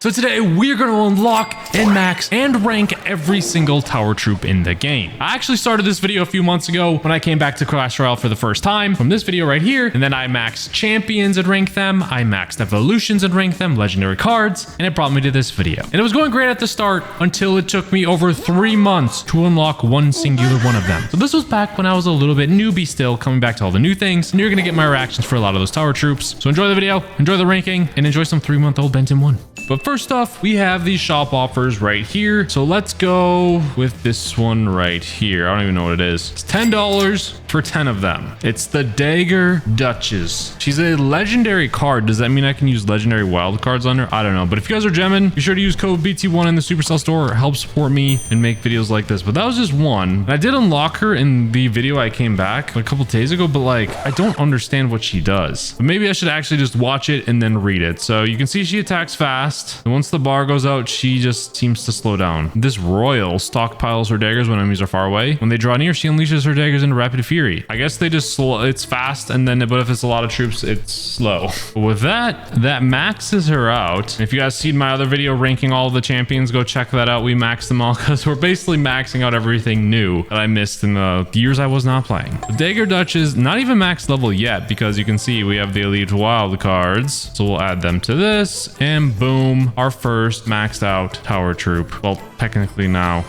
So today we're going to unlock and max and rank every single tower troop in the game. I actually started this video a few months ago when I came back to Clash Royale for the first time from this video right here. And then I maxed champions and ranked them. I maxed evolutions and ranked them, legendary cards, and it brought me to this video. And it was going great at the start until it took me over 3 months to unlock one singular one of them. So this was back when I was a little bit newbie still, coming back to all the new things. And you're going to get my reactions for a lot of those tower troops. So enjoy the video, enjoy the ranking, and enjoy some 3-month-old Benton 1. But first off, we have these shop offers right here. So let's go with this one right here. I don't even know what it is. It's $10 for 10 of them. It's the Dagger Duchess. She's a legendary card. Does that mean I can use legendary wild cards on her? I don't know. But if you guys are gemming, be sure to use code BT1 in the Supercell store. Help support me and make videos like this. But that was just one. And I did unlock her in the video I came back a couple days ago, but like, I don't understand what she does. But maybe I should actually just watch it and then read it. So you can see she attacks fast. And once the bar goes out, she just seems to slow down. This Royal stockpiles her daggers when enemies are far away. When they draw near, she unleashes her daggers into rapid fury. I guess they just slow. It's fast, and then but if it's a lot of troops, it's slow. But with that maxes her out. And if you guys seen my other video ranking all of the champions, go check that out. We maxed them all because we're basically maxing out everything new that I missed in the years I was not playing. The Dagger Duchess, not even max level yet, because you can see we have the elite wild cards. So we'll add them to this, and boom. Our first maxed out tower troop. Well, technically now.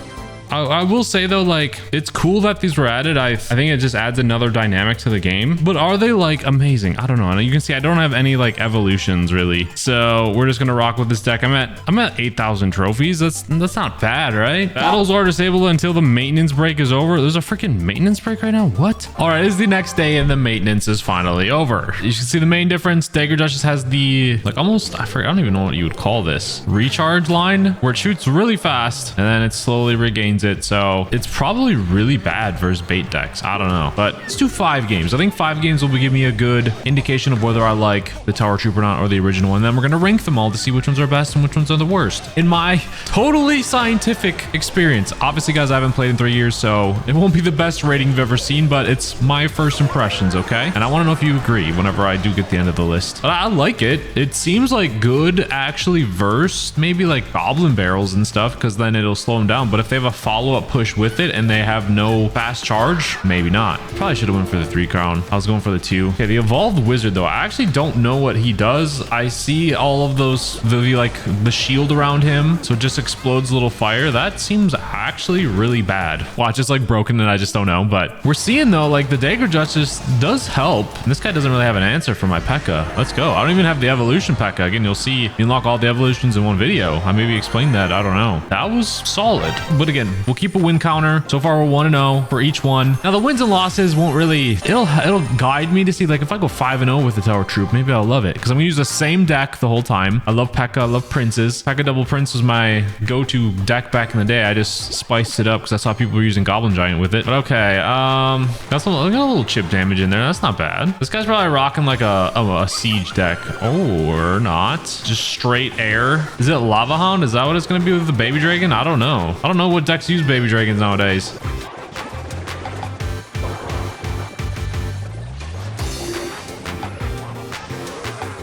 I will say though, like, it's cool that these were added. I think it just adds another dynamic to the game. But are they like amazing? I don't know. And you can see I don't have any like evolutions really. So we're just gonna rock with this deck. I'm at 8,000 trophies. That's not bad, right? Battles are disabled until the maintenance break is over. There's a freaking maintenance break right now. What? All right, it's the next day and the maintenance is finally over. You can see the main difference. Dagger Duchess has the like almost, I don't even know what you would call this, recharge line, where it shoots really fast and then it slowly regains it. So it's probably really bad versus bait decks. I don't know, but let's do 5 games. I think 5 games will give me a good indication of whether I like the tower troop or not, or the original one. Then we're going to rank them all to see which ones are best and which ones are the worst in my totally scientific experience. Obviously guys, I haven't played in 3 years, so it won't be the best rating you've ever seen, but it's my first impressions. Okay. And I want to know if you agree whenever I do get the end of the list. But I like it. It seems like good actually versus maybe like goblin barrels and stuff, because then it'll slow them down. But if they have a follow-up push with it and they have no fast charge, maybe not. Probably should have went for the 3 crown. I was going for the 2. Okay, the evolved wizard though, I actually don't know what he does. I see all of those, the shield around him, so it just explodes a little fire. That seems actually really bad. Watch, it's like broken and I just don't know. But we're seeing though, like the Dagger Duchess does help. And this guy doesn't really have an answer for my P.E.K.K.A. Let's go. I don't even have the evolution P.E.K.K.A. Again, you'll see you unlock all the evolutions in one video. I maybe explained that. I don't know. That was solid. But again, we'll keep a win counter. So far we're 1-0 for each one. Now the wins and losses won't really, it'll guide me to see, like, if I go 5-0 with the tower troop, maybe I'll love it, because I'm gonna use the same deck the whole time. I love P.E.K.K.A. I love princes. P.E.K.K.A. double prince was my go-to deck back in the day. I just spiced it up because I saw people were using goblin giant with it. But okay, got a little chip damage in there. That's not bad. This guy's probably rocking like a siege deck, or not. Just straight air. Is it lava hound? Is that what it's gonna be with the baby dragon? I don't know. I don't know what decks use baby dragons nowadays.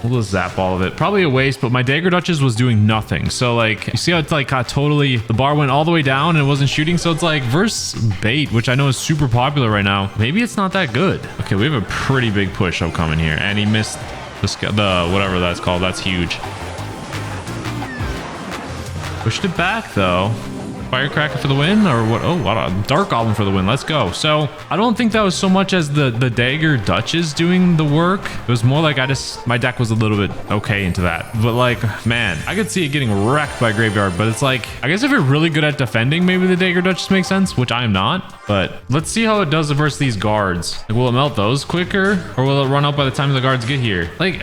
We'll just zap all of it. Probably a waste, but my Dagger Duchess was doing nothing. So like, you see how it's like totally, the bar went all the way down and it wasn't shooting. So it's like versus bait, which I know is super popular right now. Maybe it's not that good. Okay, we have a pretty big push upcoming here, and he missed the whatever that's called. That's huge. Pushed it back though. Firecracker for the win, or what? Oh, what a Dark Goblin for the win. Let's go. So I don't think that was so much as the Dagger Duchess doing the work. It was more like my deck was a little bit okay into that. But like, man, I could see it getting wrecked by Graveyard. But it's like, I guess if you're really good at defending, maybe the Dagger Duchess makes sense, which I am not. But let's see how it does versus these guards. Like, will it melt those quicker, or will it run out by the time the guards get here? Like,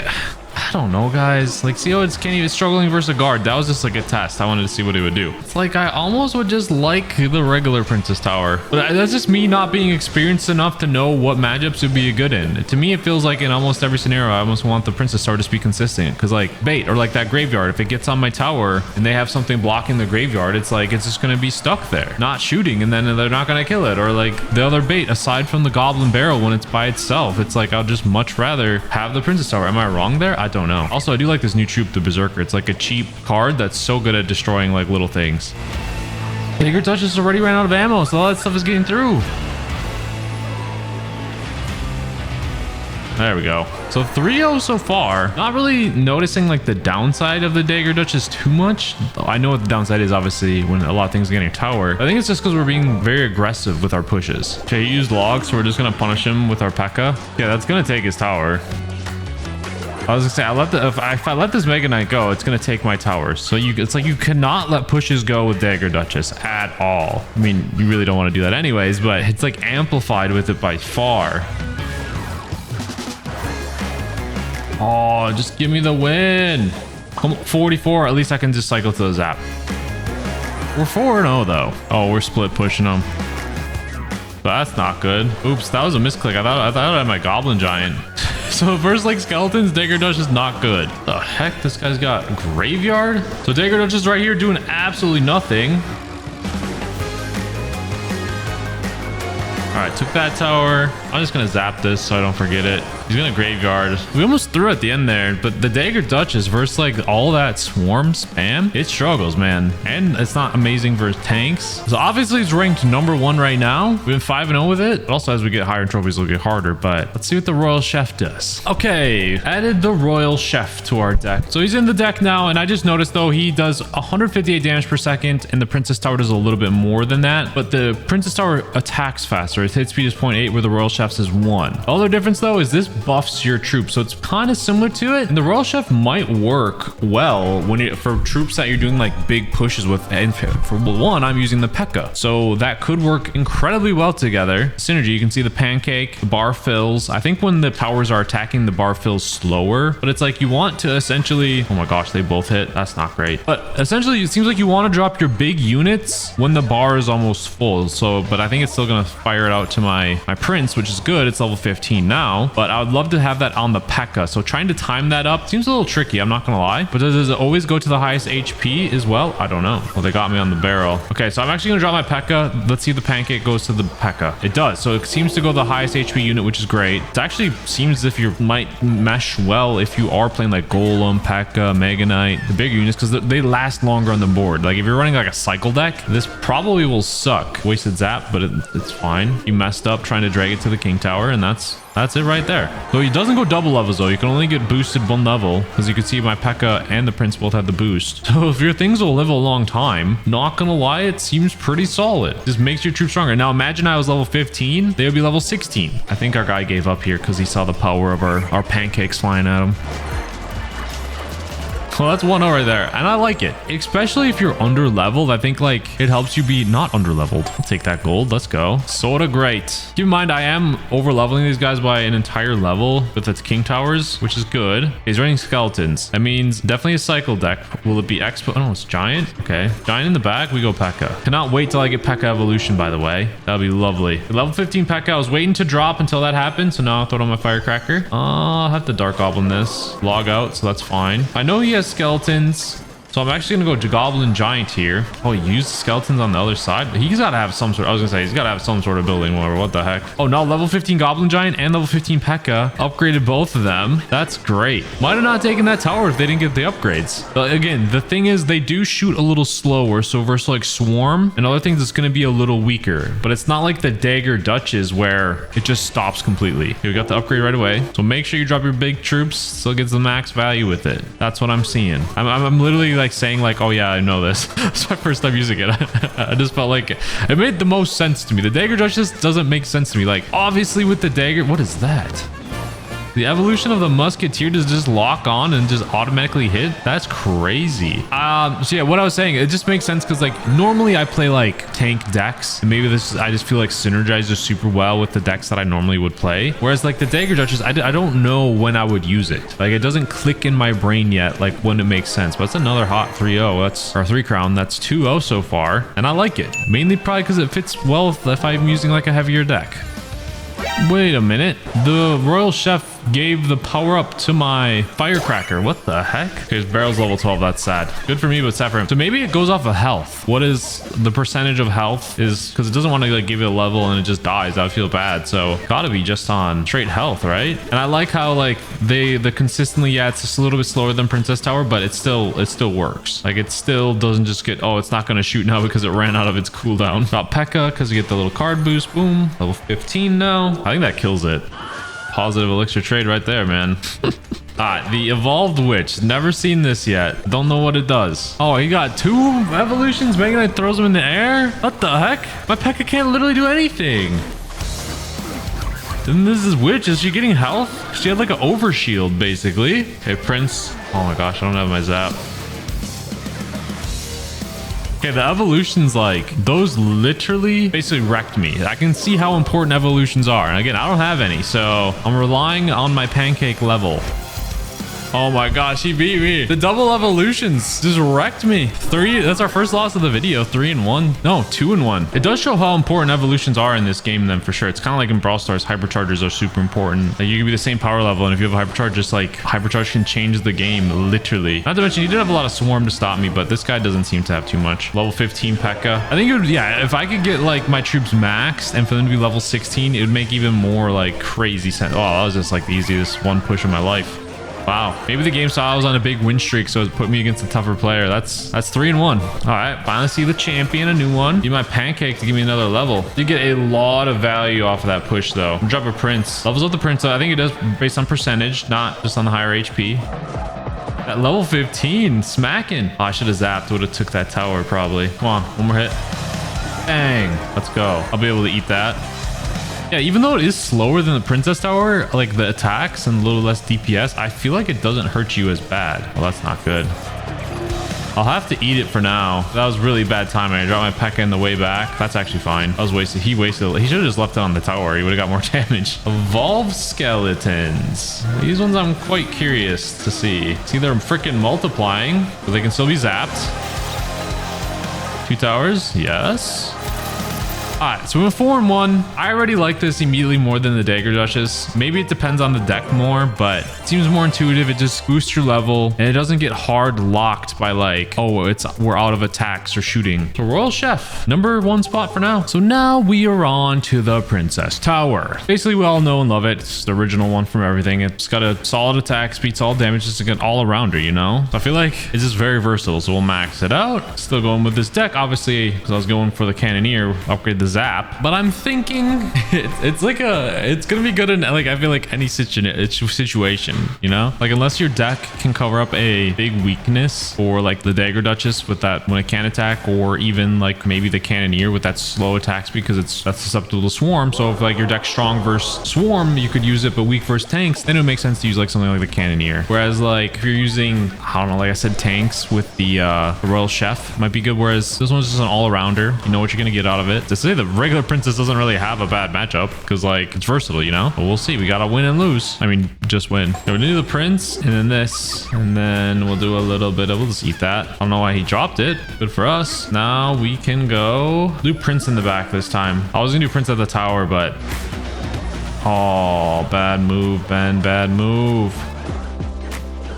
I don't know, guys. Like, see how it's struggling versus a guard. That was just like a test. I wanted to see what it would do. It's like I almost would just like the regular Princess Tower, but that's just me not being experienced enough to know what matchups would be good in. To me, it feels like in almost every scenario, I almost want the Princess Tower to be consistent, because like bait or like that graveyard, if it gets on my tower and they have something blocking the graveyard, it's like it's just going to be stuck there, not shooting, and then they're not going to kill it. Or like the other bait, aside from the Goblin Barrel, when it's by itself, it's like I'll just much rather have the Princess Tower. Am I wrong there? I don't know. Also, I do like this new troop, the Berserker. It's like a cheap card that's so good at destroying like little things. Dagger Duchess already ran out of ammo, so all that stuff is getting through. There we go. So 3-0 so far. Not really noticing like the downside of the Dagger Duchess too much. I know what the downside is, obviously, when a lot of things are getting tower. I think it's just because we're being very aggressive with our pushes. Okay, he used logs, so we're just gonna punish him with our P.E.K.K.A. Yeah, that's gonna take his tower. I was gonna say, if I let this Mega Knight go, it's gonna take my towers. So it's like you cannot let pushes go with Dagger Duchess at all. I mean, you really don't want to do that anyways, but it's like amplified with it by far. Oh, just give me the win. Come on, 44. At least I can just cycle to the zap. We're 4-0 though. Oh, we're split pushing them. But that's not good. Oops, that was a misclick. I thought I had my Goblin Giant. So versus like skeletons, Dagger Duchess is not good. The heck, this guy's got Graveyard. So Dagger Duchess right here doing absolutely nothing. All right, took that tower. I'm just gonna zap this so I don't forget it. He's gonna Graveyard. We almost threw at the end there, but the Dagger Duchess versus like all that swarm spam, it struggles, man. And it's not amazing versus tanks. So obviously it's ranked #1 right now. We've been 5-0 with it. But also as we get higher in trophies, it'll get harder. But let's see what the Royal Chef does. Okay, added the Royal Chef to our deck. So he's in the deck now, and I just noticed though he does 158 damage per second, and the Princess Tower does a little bit more than that. But the Princess Tower attacks faster. Its hit speed is 0.8, where the Royal Chef's is 1. The other difference though is this buffs your troops, so it's kind of similar to it. And the Royal Chef might work well when for troops that you're doing like big pushes with. And for one, I'm using the P.E.K.K.A, so that could work incredibly well together. Synergy, you can see the pancake, the bar fills. I think when the towers are attacking, the bar fills slower, but it's like you want to essentially, oh my gosh, they both hit. That's not great. But essentially it seems like you want to drop your big units when the bar is almost full. So, but I think it's still going to fire it out to my prince, which is good. It's level 15 now, but I would love to have that on the P.E.K.K.A. So trying to time that up seems a little tricky, I'm not gonna lie. But does it always go to the highest HP as well? I don't know. Well, they got me on the barrel. Okay, so I'm actually gonna drop my P.E.K.K.A. Let's see if the pancake goes to the P.E.K.K.A. It does. So it seems to go the highest HP unit, which is great. It actually seems as if you might mesh well if you are playing like Golem, P.E.K.K.A, Mega Knight, the bigger units, because they last longer on the board. Like if you're running like a cycle deck, this probably will suck. Wasted zap, but it's fine. You messed up trying to drag it to the King Tower, and that's it right there. So he doesn't go double levels though. You can only get boosted 1 level. As you can see, my P.E.K.K.A and the Prince both have the boost. So if your things will live a long time, not gonna lie, it seems pretty solid. Just makes your troops stronger. Now imagine I was level 15, they would be level 16. I think our guy gave up here because he saw the power of our pancakes flying at him. Well, that's 1-0 right there, and I like it, especially if you're under leveled. I think like it helps you be not under leveled. I'll take that gold. Let's go. Sorta great. Keep in mind, I am over leveling these guys by an entire level with its King Towers, which is good. He's running skeletons. That means definitely a cycle deck. Will it be expo? Oh no, it's giant. Okay, giant in the back. We go P.E.K.K.A. Cannot wait till I get P.E.K.K.A evolution, by the way. That'll be lovely. Level 15 P.E.K.K.A. I was waiting to drop until that happened, so now I'll throw it on my firecracker. I'll have to Dark Goblin this. Log out, so that's fine. I know he has skeletons, so I'm actually gonna go to Goblin Giant here. Oh, he used skeletons on the other side. He's gotta have some sort. I was gonna say he's gotta have some sort of building whatever. What the heck? Oh, now level 15 Goblin Giant and level 15 P.E.K.K.A upgraded both of them. That's great. Might have not taken that tower if they didn't get the upgrades. But again, the thing is they do shoot a little slower. So versus like Swarm and other things, it's gonna be a little weaker. But it's not like the Dagger Duchess where it just stops completely. Okay, we got the upgrade right away. So make sure you drop your big troops. Still gets the max value with it. That's what I'm seeing. I'm literally like saying like, oh yeah, I know this. It's my first time using it. I just felt like it made the most sense to me. The Dagger Duchess doesn't make sense to me. Like obviously with the dagger, what is that? The evolution of the Musketeer does just lock on and just automatically hit. That's crazy. So yeah, what I was saying, it just makes sense because like normally I play like tank decks, and maybe this I just feel like synergizes super well with the decks that I normally would play. Whereas like the Dagger Duchess, I don't know when I would use it. Like it doesn't click in my brain yet, like when it makes sense. But it's another hot 3-0. That's our 3 crown. That's 2-0 so far, and I like it mainly probably because it fits well if I'm using like a heavier deck. Wait a minute, the Royal Chef gave the power up to my firecracker. What the heck? Okay, his barrel's level 12. That's sad. Good for me, but sad for him. So maybe it goes off of health. What is the percentage of health? Is because it doesn't want to like give it a level and it just dies. That would feel bad. So gotta be just on straight health, right? And I like how like the consistently, yeah, it's just a little bit slower than Princess Tower, but it still works. Like it still doesn't just get, oh, it's not going to shoot now because it ran out of its cooldown. Got P.E.K.K.A because you get the little card boost. Boom. Level 15 now. I think that kills it. Positive elixir trade right there, man. The evolved witch. Never seen this yet. Don't know what it does. Oh, he got 2 evolutions. Mega Knight throws them in the air. What the heck? My P.E.K.K.A can't literally do anything. Then this is witch. Is she getting health? She had like an overshield basically. Okay, Prince. Oh my gosh, I don't have my zap. Okay, the evolutions, like, those literally basically wrecked me. I can see how important evolutions are. And again, I don't have any, so I'm relying on my pancake level. Oh my gosh, he beat me. The double evolutions just wrecked me. 3, that's our first loss of the video. 3 and 1. No, 2 and 1. It does show how important evolutions are in this game then for sure. It's kind of like in Brawl Stars, hyperchargers are super important. Like you can be the same power level, and if you have a hypercharge, just like hypercharge can change the game literally. Not to mention he did have a lot of swarm to stop me, but this guy doesn't seem to have too much. Level 15 P.E.K.K.A. I think it would, yeah, if I could get like my troops maxed and for them to be level 16, it would make even more like crazy sense. Oh, that was just like the easiest one push of my life. Wow, maybe the game saw I was on a big win streak, so it put me against a tougher player. That's 3 and 1. All right, finally see the champion, a new one. Need my pancake to give me another level. You get a lot of value off of that push, though. Drop a prince. Levels up the prince. I think it does based on percentage, not just on the higher HP. At level 15, smacking. Oh, I should have zapped. Would have took that tower probably. Come on, one more hit. Bang. Let's go. I'll be able to eat that. Yeah, even though it is slower than the Princess Tower, like the attacks and a little less DPS, I feel like it doesn't hurt you as bad. Well, that's not good. I'll have to eat it for now. That was really bad timing. I dropped my P.E.K.K.A in the way back. That's actually fine. I was wasted. He wasted. He should have just left it on the tower. He would have got more damage. Evolved skeletons. These ones I'm quite curious to see. See, they're freaking multiplying, but they can still be zapped. 2 towers. Yes. All right, so we're 4 and 1. I already like this immediately more than the Dagger Duchess. Maybe it depends on the deck more, but it seems more intuitive. It just boosts your level and it doesn't get hard locked by like, oh, we're out of attacks or shooting. So Royal Chef, number 1 spot for now. So now we are on to the Princess Tower. Basically, we all know and love it. It's the original one from everything. It's got a solid attack, speed, solid damage. It's an all-arounder, you know? So I feel like it's just very versatile. So we'll max it out. Still going with this deck, obviously, because I was going for the Cannoneer, upgrade the zap, but I'm thinking it's gonna be good in like I feel like any situation, you know, like unless your deck can cover up a big weakness or like the Dagger Duchess with that when it can attack, or even like maybe the Cannoneer with that slow attack speed because that's susceptible to swarm. So if like your deck's strong versus swarm, you could use it, but weak versus tanks, then it would make sense to use like something like the Cannoneer. Whereas like if you're using, I don't know, like I said, tanks with the Royal Chef might be good, whereas this one's just an all-arounder. You know what you're gonna get out of it. To say the regular Princess doesn't really have a bad matchup because like it's versatile, you know, but we'll see. We gotta win and lose. I mean, just win. So we'll do the prince and then this, and then we'll do a little bit of, we'll just eat that. I don't know why he dropped it. Good for us. Now we can go do prince in the back this time. I was gonna do prince at the tower, but oh, bad move, Ben. Bad move.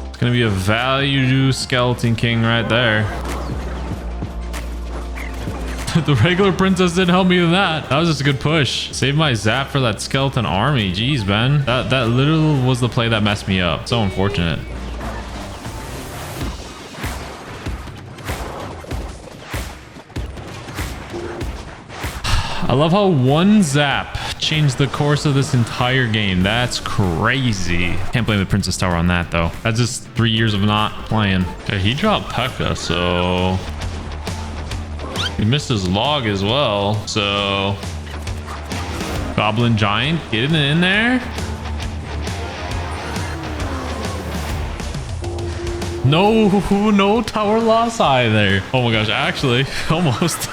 It's gonna be a value skeleton king right there. The regular princess didn't help me with that. That was just a good push. Save my zap for that skeleton army. Jeez, Ben. That literally was the play that messed me up. So unfortunate. I love how one zap changed the course of this entire game. That's crazy. Can't blame the Princess Tower on that, though. That's just 3 years of not playing. Okay, he dropped P.E.K.K.A, so he missed his log as well. So Goblin Giant getting in there. No tower loss either. Oh my gosh, actually, almost.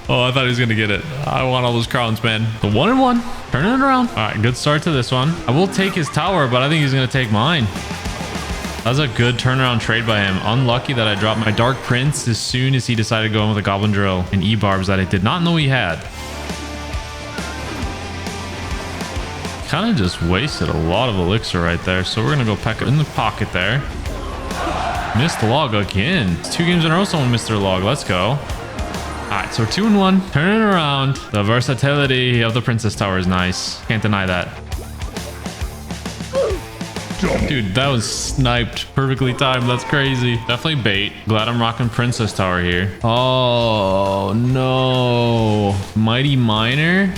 Oh, I thought he was gonna get it. I want all those crowns, man. The 1 and 1, turning it around. All right, good start to this one. I will take his tower, but I think he's gonna take mine. That was a good turnaround trade by him. Unlucky that I dropped my Dark Prince as soon as he decided to go in with a Goblin Drill and E-Barbs that I did not know he had. kind of just wasted a lot of elixir right there. So we're going to go peck it in the pocket there. Missed the log again. It's 2 games in a row someone missed their log. Let's go. All right, so we're 2-1. Turning around. The versatility of the Princess Tower is nice. Can't deny that. Dude, that was sniped. Perfectly timed. That's crazy. Definitely bait. Glad I'm rocking Princess Tower here. Oh, no. Mighty Miner.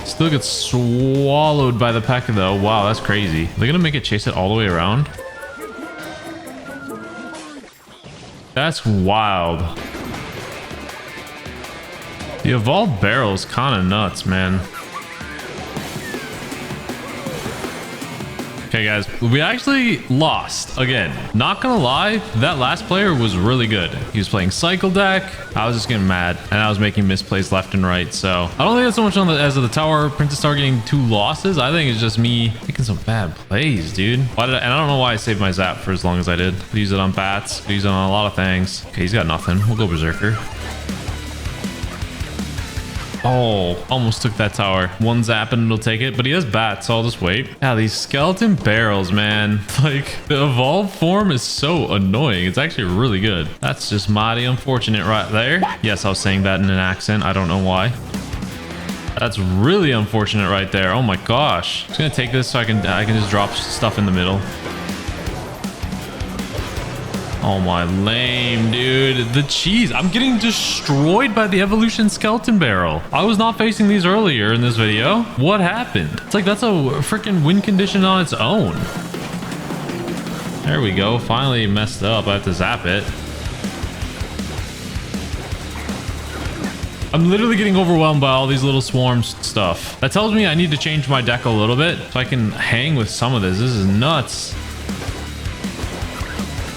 Still gets swallowed by the P.E.K.K.A though. Wow, that's crazy. They're gonna make it chase it all the way around. That's wild. The evolved barrel is kind of nuts, man. Okay, guys, we actually lost again. Not gonna lie, that last player was really good. He was playing cycle deck. I was just getting mad, and I was making misplays left and right. So I don't think that's so much on the as of the tower, Princess Tower getting 2 losses. I think it's just me making some bad plays, dude. And I don't know why I saved my zap for as long as I did. Could use it on bats. Could use it on a lot of things. Okay, he's got nothing. We'll go berserker. Oh, almost took that tower. 1 zap and it'll take it, but he has bats, so I'll just wait. Yeah, these skeleton barrels, man. Like, the evolved form is so annoying. It's actually really good. That's just mighty unfortunate right there. Yes, I was saying that in an accent. I don't know why. That's really unfortunate right there. Oh my gosh. I'm just gonna take this so I can just drop stuff in the middle. Oh my lame, dude. The cheese. I'm getting destroyed by the evolution skeleton barrel. I was not facing these earlier in this video. What happened? It's like that's a freaking win condition on its own. There we go. Finally messed up. I have to zap it. I'm literally getting overwhelmed by all these little swarms stuff. That tells me I need to change my deck a little bit so I can hang with some of this. This is nuts.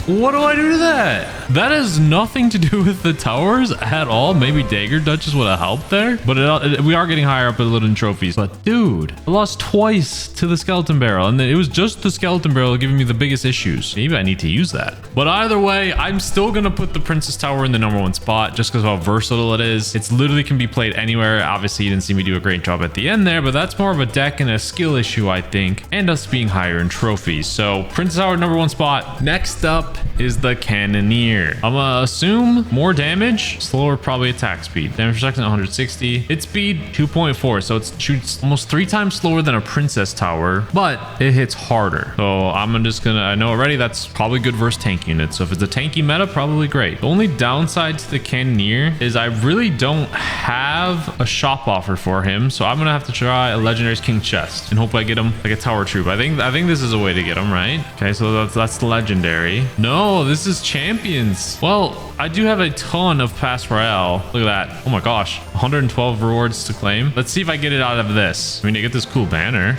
What do I do to that? That has nothing to do with the towers at all. Maybe Dagger Duchess would have helped there, but we are getting higher up with Looten trophies. But dude, I lost twice to the skeleton barrel, and it was just the skeleton barrel giving me the biggest issues. Maybe I need to use that. But either way, I'm still gonna put the Princess Tower in the #1 spot just because of how versatile it is. It's literally can be played anywhere. Obviously, you didn't see me do a great job at the end there, but that's more of a deck and a skill issue, I think, and us being higher in trophies. So Princess Tower #1 spot. Next up is the Cannoneer. I'm gonna assume more damage, slower probably attack speed. Damage per second 160. Its speed 2.4, so it shoots almost 3 times slower than a Princess Tower, but it hits harder. So I'm just gonna, I know already that's probably good versus tank units. So if it's a tanky meta, probably great. The only downside to the Cannoneer is I really don't have a shop offer for him, so I'm gonna have to try a Legendary's King Chest and hope I get him like a tower troop. I think this is a way to get him, right? Okay, so that's the legendary. No, this is champions. Well, I do have a ton of Clash Royale. Look at that. Oh my gosh. 112 rewards to claim. Let's see if I get it out of this. I mean, I get this cool banner.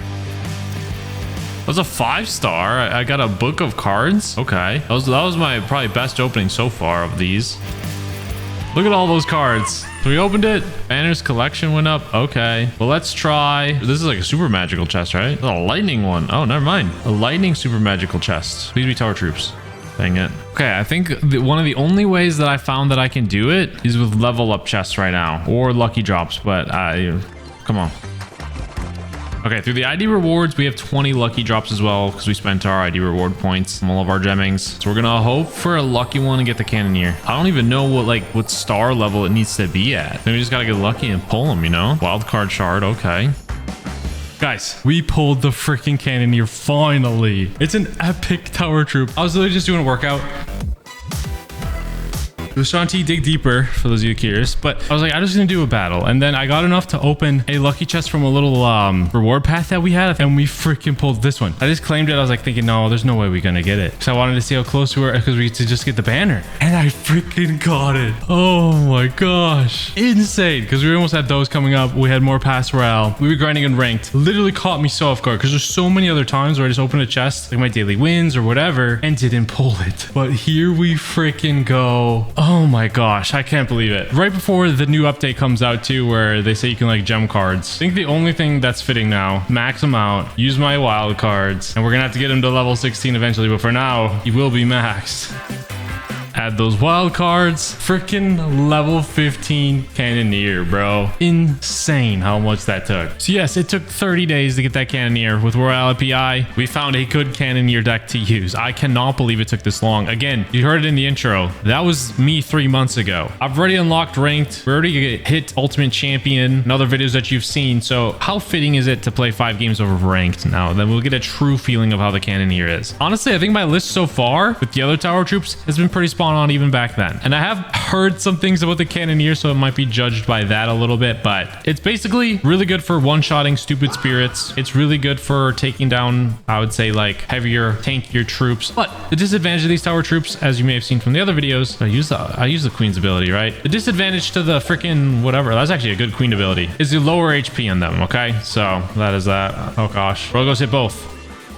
That was a 5-star. I got a book of cards. Okay. That was my probably best opening so far of these. Look at all those cards. So we opened it. Banner's collection went up. Okay. Well, let's try. This is like a super magical chest, right? It's a lightning one. Oh, never mind. A lightning super magical chest. Please be tower troops. Dang it. Okay, I think one of the only ways that I found that I can do it is with level up chests right now or lucky drops, but come on. Okay, through the ID rewards, we have 20 lucky drops as well because we spent our ID reward points on all of our gemmings. So we're gonna hope for a lucky one and get the Cannoneer. I don't even know what star level it needs to be at. Then we just gotta get lucky and pull them, you know? Wildcard shard, okay. Guys, we pulled the freaking Cannoneer finally. It's an epic tower troop. I was literally just doing a workout. It was Shanti Dig Deeper, for those of you curious. But I was like, I'm just going to do a battle. And then I got enough to open a lucky chest from a little reward path that we had. And we freaking pulled this one. I just claimed it. I was like thinking, no, there's no way we're going to get it. So I wanted to see how close we were because we to just get the banner. And I freaking got it. Oh my gosh. Insane. Because we almost had those coming up. We had more Clash Royale. We were grinding and ranked. Literally caught me so off guard because there's so many other times where I just opened a chest, like my daily wins or whatever, and didn't pull it. But here we freaking go. Oh my gosh, I can't believe it. Right before the new update comes out too, where they say you can like gem cards. I think the only thing that's fitting now, max them out, use my wild cards, and we're gonna have to get him to level 16 eventually, but for now, he will be maxed. Had those wild cards. Freaking level 15 Cannoneer, bro. Insane how much that took. So yes, it took 30 days to get that Cannoneer with Royale API. We found a good Cannoneer deck to use. I cannot believe it took this long. Again, you heard it in the intro. That was me 3 months ago. I've already unlocked ranked. We already hit Ultimate Champion and other videos that you've seen. So how fitting is it to play 5 games over ranked now? Then we'll get a true feeling of how the Cannoneer is. Honestly, I think my list so far with the other tower troops has been pretty spot on even back then. And I have heard some things about the Cannoneer, so it might be judged by that a little bit, but it's basically really good for one-shotting stupid spirits. It's really good for taking down, I would say, like heavier, tankier troops. But the disadvantage of these tower troops, as you may have seen from the other videos, I use the queen's ability, right? The disadvantage to the freaking whatever, that's actually a good queen ability, is the lower HP in them, okay? So that is that. Oh gosh. Bro, goes hit both.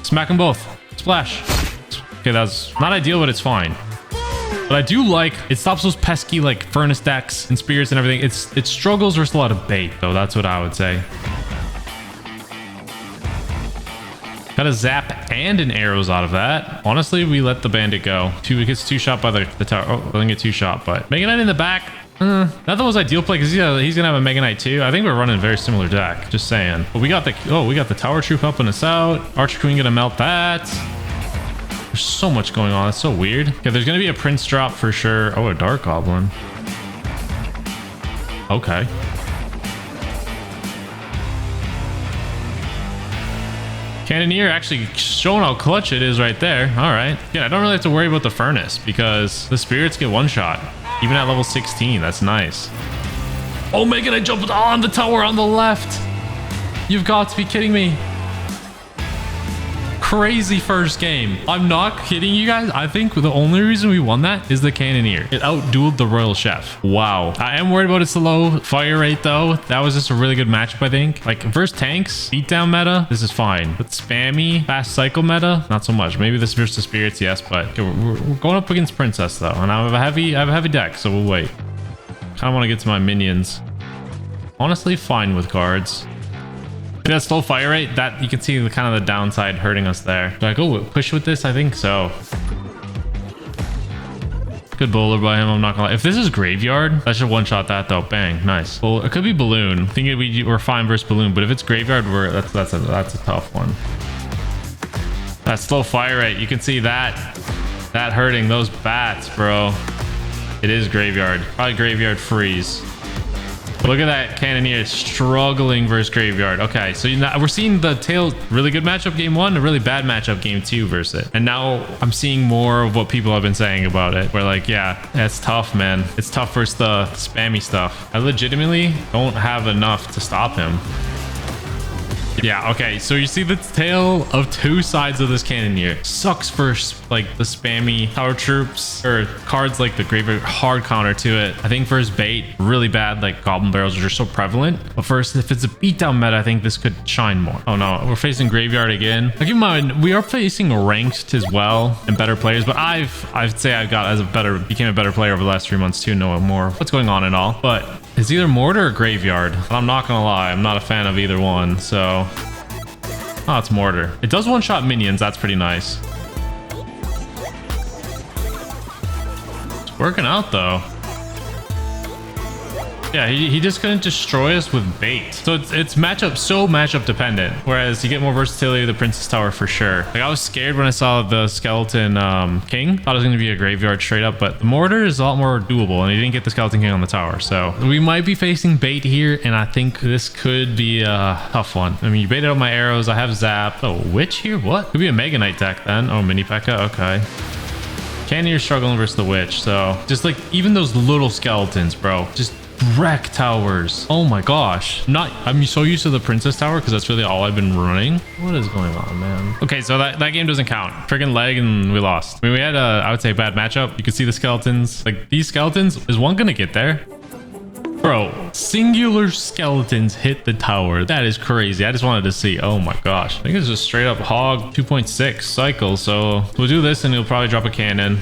Smack them both. Splash. Okay, that's not ideal, but it's fine. But I do like it stops those pesky like furnace decks and spirits and everything. It struggles versus a lot of bait, though. That's what I would say. Got a zap and an arrows out of that. Honestly, we let the bandit go. It gets 2-shot by the tower. Oh, doesn't get 2-shot, but Mega Knight in the back. Not the most ideal play because he's gonna have a Mega Knight too. I think we're running a very similar deck. Just saying. But we got the tower troop helping us out. Archer Queen gonna melt that. There's so much going on. It's so weird. Okay, there's gonna be a prince drop for sure. Oh, a dark goblin. Okay. Cannoneer actually showing how clutch it is right there. All right. Yeah, I don't really have to worry about the furnace because the spirits get 1-shot. Even at level 16, that's nice. Oh, Mega Knight jumped on the tower on the left. You've got to be kidding me. Crazy first game. I'm not kidding you guys. I think the only reason we won that is the Cannoneer. It outdueled the Royal Chef. Wow. I am worried about its low fire rate though. That was just a really good matchup, I think. Like versus tanks, beatdown meta, this is fine. But spammy, fast cycle meta, not so much. Maybe this versus spirits, yes, but okay, we're going up against Princess though. And I have a heavy deck, so we'll wait. Kind of want to get to my minions. Honestly, fine with cards. That slow fire rate, that you can see the kind of the downside hurting us there. Do I go push with this? I think so. Good bowler by him, I'm not gonna lie. If this is graveyard, that should 1-shot that though. Bang, nice. Well, it could be balloon. I think we're fine versus balloon, but if it's graveyard, that's a tough one. That slow fire rate, you can see that hurting those bats, bro. It is graveyard, probably graveyard freeze. Look at that Cannoneer struggling versus graveyard. Okay, so we're seeing the tail really good matchup game 1, a really bad matchup game 2 versus it. And now I'm seeing more of what people have been saying about it. We're like, yeah, it's tough, man. It's tough versus the spammy stuff. I legitimately don't have enough to stop him. Yeah, okay, so you see the tale of 2 sides of this Cannoneer. Sucks for like the spammy tower troops or cards like the graveyard, hard counter to it. I think first bait, really bad like goblin barrels, which are so prevalent. But first, if it's a beatdown meta, I think this could shine more. Oh no, we're facing graveyard again. Now, keep in mind, we are facing ranked as well and better players, but I'd say I became a better player over the last 3 months too, knowing more what's going on and all. But it's either mortar or graveyard. And I'm not gonna lie, I'm not a fan of either one, so. Oh, it's mortar. It does 1-shot minions. That's pretty nice. It's working out though. Yeah, he just couldn't destroy us with bait. So it's matchup dependent. Whereas you get more versatility with the Princess Tower for sure. Like I was scared when I saw the Skeleton King. Thought it was going to be a graveyard straight up, but the mortar is a lot more doable and he didn't get the Skeleton King on the tower. So we might be facing bait here and I think this could be a tough one. I mean, you baited out my arrows. I have zap. Oh, witch here? What? Could be a Mega Knight deck then. Oh, mini P.E.K.K.A. Okay. Cannoneer struggling versus the witch. So just like even those little skeletons, bro, just wreck towers. Oh my gosh. I'm so used to the Princess Tower because that's really all I've been running. What is going on, man? Okay, so that game doesn't count. Friggin' leg and we lost. I mean, we had I would say a bad matchup. You can see the skeletons. Like these skeletons, is one gonna get there? Bro, singular skeletons hit the tower. That is crazy. I just wanted to see. Oh my gosh. I think it's just straight up hog 2.6 cycle. So we'll do this and he'll probably drop a cannon.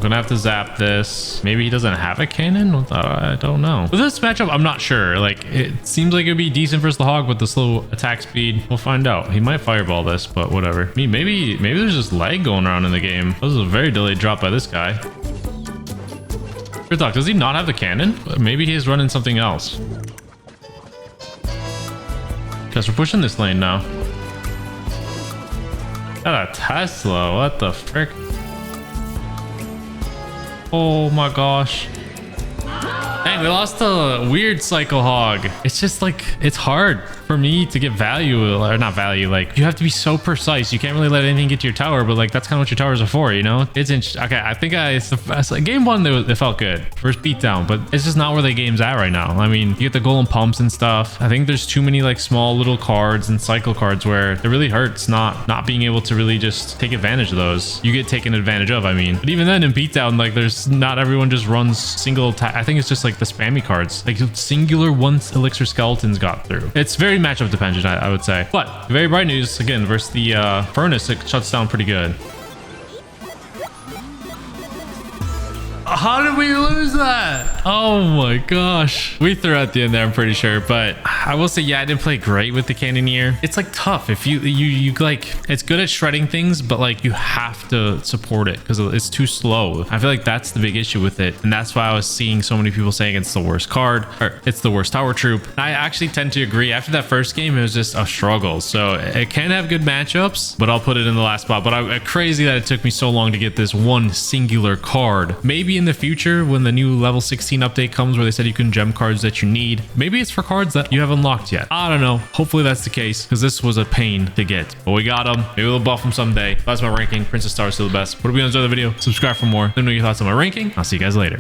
Gonna have to zap this. Maybe he doesn't have a cannon. I don't know. With this matchup, I'm not sure. Like it seems like it'd be decent versus the hog with the slow attack speed. We'll find out. He might fireball this, but whatever. I mean, maybe there's just lag going around in the game. This is a very delayed drop by this guy. Good talk. Does he not have the cannon? Maybe he's running something else. Guess we're pushing this lane now. Got a Tesla. What the frick? Oh my gosh. Dang, we lost a weird Cycle Hog. It's just like, it's hard for me to get value, or not value. Like, you have to be so precise. You can't really let anything get to your tower, but like, that's kind of what your towers are for, you know? It's interesting. Okay, I think game one, it felt good. First beatdown, but it's just not where the game's at right now. I mean, you get the golem pumps and stuff. I think there's too many like small little cards and cycle cards where it really hurts not being able to really just take advantage of those. You get taken advantage of, I mean. But even then in beatdown, like there's not everyone just runs single attack. I think it's just like the spammy cards, like singular once elixir skeletons got through. It's very matchup dependent, I would say. But very bright news again versus the furnace. It shuts down pretty good. How did we lose that? Oh my gosh. We threw at the end there, I'm pretty sure. But I will say, yeah, I didn't play great with the Cannoneer. It's like tough. If you like, it's good at shredding things, but like you have to support it because it's too slow. I feel like that's the big issue with it. And that's why I was seeing so many people saying it's the worst card, or it's the worst tower troop. And I actually tend to agree. After that first game, it was just a struggle. So it can have good matchups, but I'll put it in the last spot. But crazy that it took me so long to get this one singular card. Maybe in the future when the new level 16 update comes where they said you can gem cards that you need, maybe it's for cards that you haven't unlocked yet. I don't know. Hopefully that's the case because this was a pain to get, but we got them. Maybe we'll buff them someday. That's my ranking. Princess Star is still the best. What if you guys enjoyed the video? Subscribe for more. Let me know your thoughts on my ranking. I'll see you guys later.